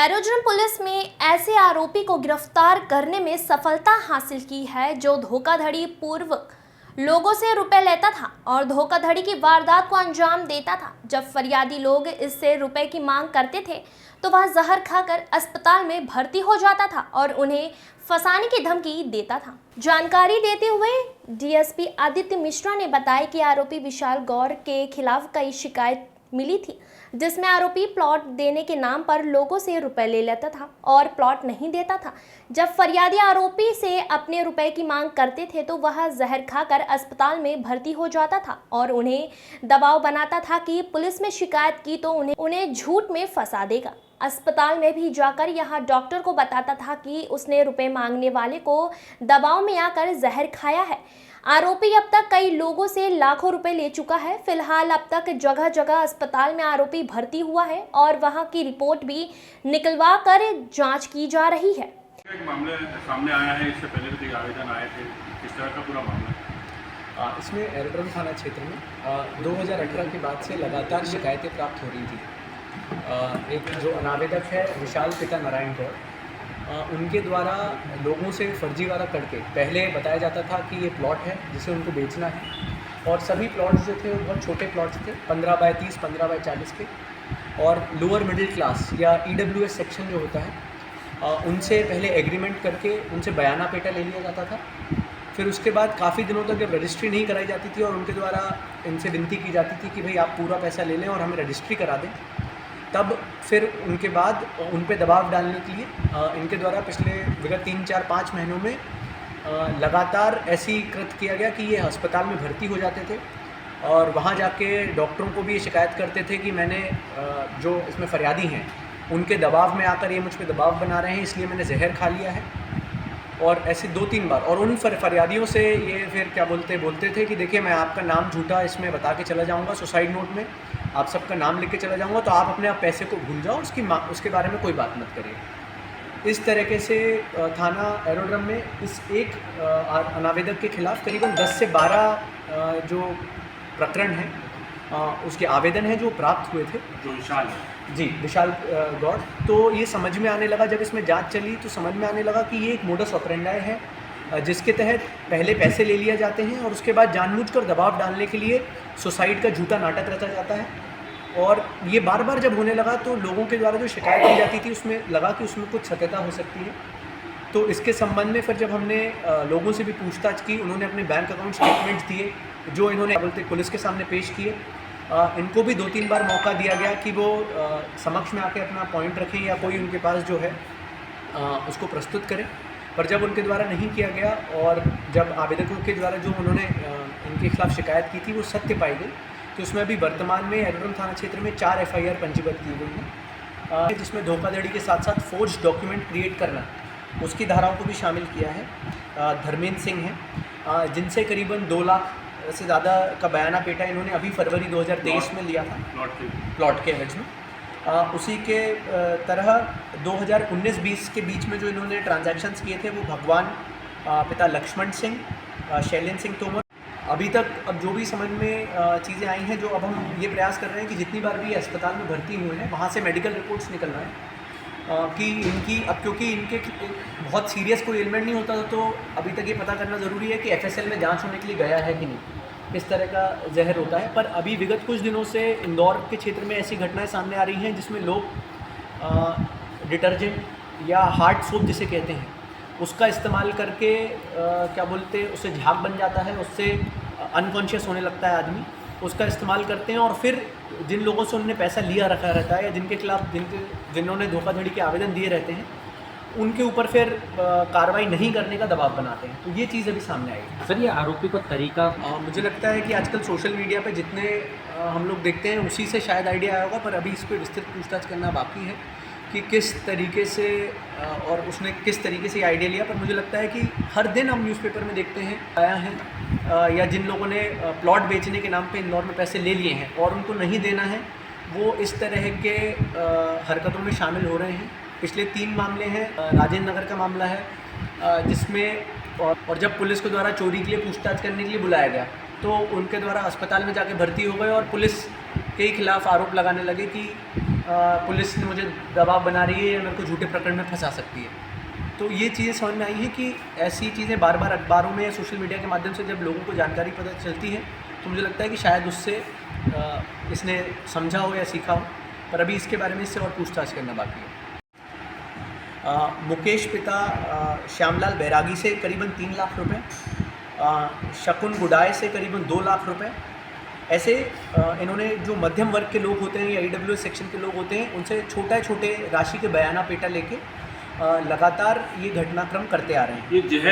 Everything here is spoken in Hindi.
एरोड्रम पुलिस में ऐसे आरोपी को गिरफ्तार करने में सफलता हासिल की है जो धोखाधड़ी पूर्वक लोगों से रुपए लेता था और धोखाधड़ी की वारदात को अंजाम देता था। जब फरियादी लोग इससे रुपए की मांग करते थे तो वह जहर खाकर अस्पताल में भर्ती हो जाता था और उन्हें फंसाने की धमकी देता था। जानकारी देते हुए डीएसपी आदित्य मिश्रा ने बताया कि आरोपी विशाल गौर के खिलाफ कई शिकायत मिली थी, जिसमें आरोपी प्लॉट देने के नाम पर लोगों से रुपए ले लेता था और प्लॉट नहीं देता था। जब फरियादी आरोपी से अपने रुपए की मांग करते थे तो वह जहर खाकर अस्पताल में भर्ती हो जाता था और उन्हें दबाव बनाता था कि पुलिस में शिकायत की तो उन्हें झूठ में फंसा देगा। अस्पताल में भी जाकर यह डॉक्टर को बताता था कि उसने रुपए मांगने वाले को दबाव में आकर जहर खाया है। आरोपी अब तक कई लोगों से लाखों रुपए ले चुका है। फिलहाल अब तक जगह जगह अस्पताल में आरोपी भर्ती हुआ है और वहां की रिपोर्ट भी निकलवा कर जांच की जा रही है। एक मामले सामने आया है, इससे पहले भी आवेदन आए थे, किस तरह का पूरा मामला? इसमें एरोड्रम थाना क्षेत्र में 2018 के बाद से लगातार शिकायतें प्राप्त हो रही थी। एक जो अनावेदक है विशाल पिता नारायण गौर, उनके द्वारा लोगों से फर्जीवाड़ा करके पहले बताया जाता था कि ये प्लॉट है जिसे उनको बेचना है और सभी प्लॉट्स जो थे वो बहुत छोटे प्लॉट्स थे, 15 बाय 30, 15 बाय 40 के, और लोअर मिडिल क्लास या EWS सेक्शन जो होता है उनसे पहले एग्रीमेंट करके उनसे बयाना पेटा ले लिया जाता था। फिर उसके बाद काफ़ी दिनों तक जब रजिस्ट्री नहीं कराई जाती थी और उनके द्वारा इनसे विनती की जाती थी कि भाई आप पूरा पैसा ले लें और हमें रजिस्ट्री करा दें, तब फिर उनके बाद उन पे दबाव डालने के लिए इनके द्वारा पिछले विगत 3, 4, 5 महीनों में लगातार ऐसी कृत किया गया कि ये अस्पताल में भर्ती हो जाते थे और वहाँ जाके डॉक्टरों को भी ये शिकायत करते थे कि मैंने जो इसमें फरियादी हैं उनके दबाव में आकर ये मुझ पे दबाव बना रहे हैं, इसलिए मैंने जहर खा लिया है। और ऐसे 2-3 बार, और उन फरियादियों से ये फिर क्या बोलते थे कि देखिए मैं आपका नाम झूठा इसमें बता के चला जाऊँगा, सुसाइड नोट में आप सबका नाम लिख के चला जाऊँगा, तो आप अपने आप पैसे को भूल जाओ, उसके बारे में कोई बात मत करिए। इस तरीके से थाना एरोड्रम में इस एक अनावेदक के खिलाफ करीबन 10 से 12 जो प्रकरण हैं उसके आवेदन हैं जो प्राप्त हुए थे। जो विशाल जी, विशाल गौर, तो ये समझ में आने लगा, जब इसमें जांच चली तो समझ में आने लगा कि ये एक मोडस ऑपरेंडाई है जिसके तहत पहले पैसे ले लिए जाते हैं और उसके बाद जानबूझकर दबाव डालने के लिए सुसाइड का झूठा नाटक रचा जाता है। और ये बार बार जब होने लगा तो लोगों के द्वारा जो शिकायत की जाती थी उसमें लगा कि उसमें कुछ सत्यता हो सकती है। तो इसके संबंध में फिर जब हमने लोगों से भी पूछताछ की, उन्होंने अपने बैंक अकाउंट स्टेटमेंट्स दिए जो इन्होंने पुलिस के सामने पेश किए। इनको भी 2-3 बार मौका दिया गया कि वो समक्ष में आके अपना पॉइंट रखें या कोई उनके पास जो है उसको प्रस्तुत करें, पर जब उनके द्वारा नहीं किया गया और जब आवेदकों के द्वारा जो उन्होंने इनके खिलाफ शिकायत की थी वो सत्य पाई गई, तो उसमें अभी वर्तमान में एरोड्रम थाना क्षेत्र में 4 FIR पंजीबद्ध की गई हैं, जिसमें धोखाधड़ी के साथ साथ फोर्ज डॉक्यूमेंट क्रिएट करना उसकी धाराओं को भी शामिल किया है। धर्मेंद्र सिंह हैं जिनसे करीबन 2 लाख से ज़्यादा का बयाना पेटा इन्होंने अभी फरवरी 2023 में लिया था प्लॉट के एवज में। उसी के तरह 2019-20 के बीच में जो इन्होंने ट्रांजैक्शंस किए थे वो भगवान पिता लक्ष्मण सिंह, शैलेंद्र सिंह तोमर। अभी तक अब जो भी समझ में चीज़ें आई हैं, जो अब हम ये प्रयास कर रहे हैं कि जितनी बार भी अस्पताल में भर्ती हुए हैं वहाँ से मेडिकल रिपोर्ट्स निकल रहे हैं कि इनकी, अब क्योंकि इनके बहुत सीरियस कोई एलिमेंट नहीं होता तो अभी तक ये पता करना ज़रूरी है कि FSL में जांच होने के लिए गया है कि नहीं, किस तरह का जहर होता है। पर अभी विगत कुछ दिनों से इंदौर के क्षेत्र में ऐसी घटनाएं सामने आ रही हैं जिसमें लोग डिटर्जेंट या हार्ड सोप जिसे कहते हैं उसका इस्तेमाल करके उससे झाग बन जाता है, उससे अनकॉन्शियस होने लगता है आदमी, उसका इस्तेमाल करते हैं और फिर जिन लोगों से उन्होंने पैसा लिया रखा रहता है या जिनके खिलाफ जिन्होंने धोखाधड़ी के आवेदन दिए रहते हैं उनके ऊपर फिर कार्रवाई नहीं करने का दबाव बनाते हैं। तो ये चीज़ अभी सामने आई। सर, ये आरोपी को तरीका मुझे लगता है कि आजकल सोशल मीडिया पे जितने हम लोग देखते हैं उसी से शायद आइडिया आया होगा, पर अभी इस पर विस्तृत पूछताछ करना बाकी है कि किस तरीके से और उसने किस तरीके से आइडिया लिया। पर मुझे लगता है कि हर दिन हम न्यूज़पेपर में देखते हैं आया है या जिन लोगों ने प्लॉट बेचने के नाम पे इंदौर में पैसे ले लिए हैं और उनको नहीं देना है, वो इस तरह के हरकतों में शामिल हो रहे हैं। पिछले 3 मामले हैं, राजेंद्र नगर का मामला है जिसमें और जब पुलिस के द्वारा चोरी के लिए पूछताछ करने के लिए बुलाया गया तो उनके द्वारा अस्पताल में जाके भर्ती हो गए और पुलिस के खिलाफ आरोप लगाने लगे कि पुलिस ने मुझे दबाव बना रही है या मेरे को झूठे प्रकरण में फंसा सकती है। तो ये चीज़ें समझ में आई है कि ऐसी चीज़ें बार बार अखबारों में, सोशल मीडिया के माध्यम से जब लोगों को जानकारी पता चलती है तो मुझे लगता है कि शायद उससे इसने समझा हो या सीखा हो, पर अभी इसके बारे में इससे और पूछताछ करना बाकी है। मुकेश पिता श्यामलाल बैरागी से करीबन 3 लाख रुपए, शकुन गुडाय से करीबन 2 लाख रुपए। ऐसे इन्होंने जो मध्यम वर्ग के लोग होते हैं या EWS सेक्शन के लोग होते हैं उनसे छोटे राशि के बयाना पेटा लेके लगातार ये घटनाक्रम करते आ रहे हैं। ये जहर